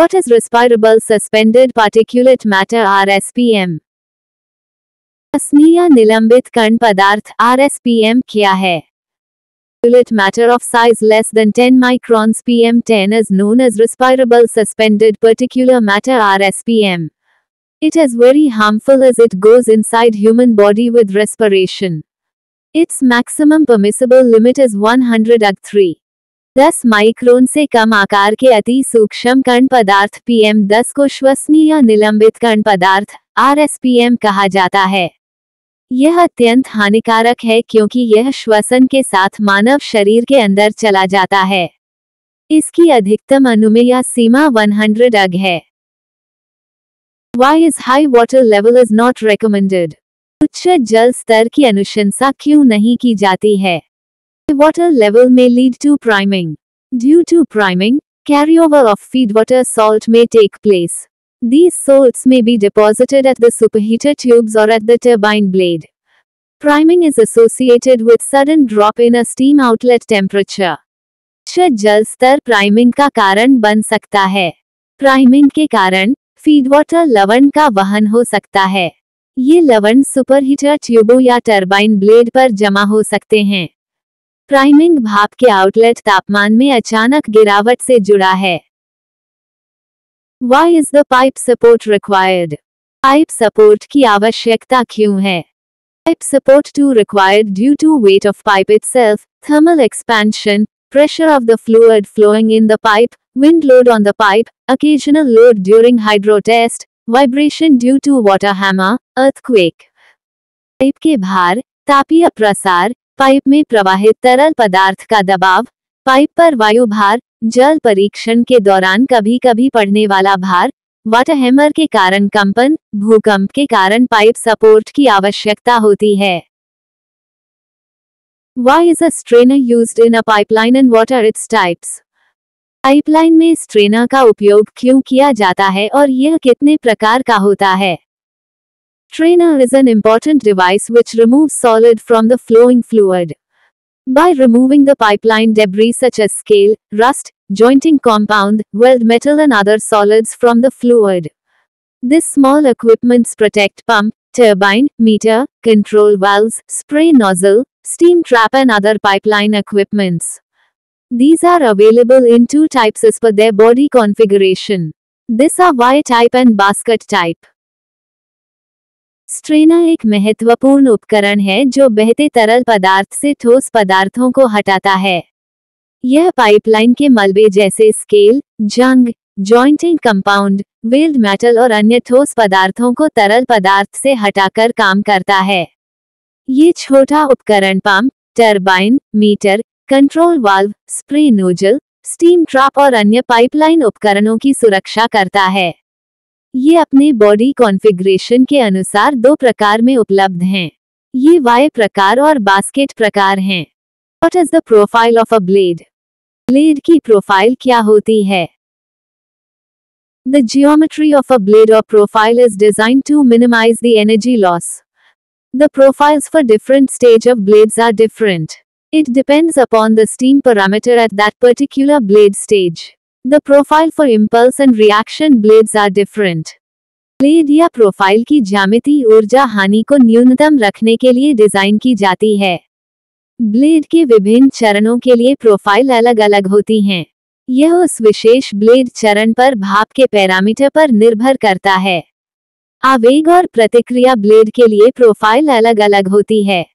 What is respirable suspended particulate matter RSPM? अश्नीय निलंबित कण पदार्थ RSPM क्या है? Particulate matter of size less than 10 microns PM10 is known as respirable suspended particulate matter RSPM. It is very harmful as it goes inside human body with respiration. Its maximum permissible limit is 100 Ag3. 10 micron से कम आकार के अति सूक्ष्म कण पदार्थ PM10 को श्वसनीय निलंबित कण पदार्थ RSPM कहा जाता है। यह अत्यंत हानिकारक है क्योंकि यह श्वसन के साथ मानव शरीर के अंदर चला जाता है। इसकी अधिकतम अनुमेय सीमा 100 अग है। Why is high water level is not recommended? उच्च जल स्तर की अनुशंसा क्यों नहीं की जाती है? Water level may lead to priming. Due to priming, carryover of feedwater salt may take place. These salts may be deposited at the superheater tubes or at the turbine blade. Priming is associated with sudden drop in a steam outlet temperature. उच्च जल स्तर priming का कारण बन सकता है। Priming के कारण फीडवाटर लवण का वहन हो सकता है। ये लवण सुपरहीटर ट्यूबों या टरबाइन ब्लेड पर जमा हो सकते हैं। प्राइमिंग भाप के आउटलेट तापमान में अचानक गिरावट से जुड़ा है। Why is the pipe support required? Pipe support की आवश्यकता क्यों है? Pipe support to required due to weight of pipe itself, thermal expansion, pressure of the fluid flowing in the pipe, wind load on the pipe, occasional load during hydro test, vibration due to water hammer, earthquake. Pipe के भार, तापीय प्रसार, pipe में प्रवाहित तरल पदार्थ का दबाव, पाइप पर वायु भार, जल परीक्षण के दौरान कभी कभी पड़ने वाला भार, वाटर हैमर के कारण कंपन, भूकंप के कारण पाइप सपोर्ट की आवश्यकता होती है। Why is a strainer used in a pipeline and what are its types? Pipeline में स्ट्रेनर का उपयोग क्यों किया जाता है और यह कितने प्रकार का होता है? Strainer is an important device which removes solid from the flowing fluid. By removing the pipeline debris such as scale, rust, jointing compound, weld metal and other solids from the fluid. This small equipments protect pump, turbine, meter, control valves, spray nozzle, steam trap and other pipeline equipments. These are available in two types as per their body configuration. These are Y-type and basket type. Strainer एक महत्वपूर्ण उपकरण है जो बहते तरल पदार्थ से ठोस पदार्थों को हटाता है। यह पाइपलाइन के मलबे जैसे स्केल, जंग, जॉइंटिंग कंपाउंड, वेल्ड मेटल और अन्य ठोस पदार्थों को तरल पदार्थ से हटाकर काम करता है। ये छोटा उपकरण pump, turbine, meter, control valve, spray nozzle, steam trap और अन्य पाइपलाइन उपकरणों की सुरक्षा करता है। ये अपने बॉडी कॉन्फ़िगरेशन के अनुसार दो प्रकार में उपलब्ध हैं। ये वाई प्रकार और बास्केट प्रकार हैं। What is the profile of a blade? Blade की प्रोफाइल क्या होती है? The geometry of a blade or profile is designed to minimize the energy loss. The profiles for different stage of blades are different. It depends upon the steam parameter at that particular blade stage. The profile for impulse and reaction blades are different. Blade या profile की ज्यामिति ऊर्जा हानि को न्यूनतम रखने के लिए डिजाइन की जाती है। ब्लेड के विभिन्न चरणों के लिए प्रोफाइल अलग अलग होती हैं। यह उस विशेष ब्लेड चरण पर भाप के पैरामीटर पर निर्भर करता है। आवेग और प्रतिक्रिया ब्लेड के लिए प्रोफाइल अलग अलग होती है।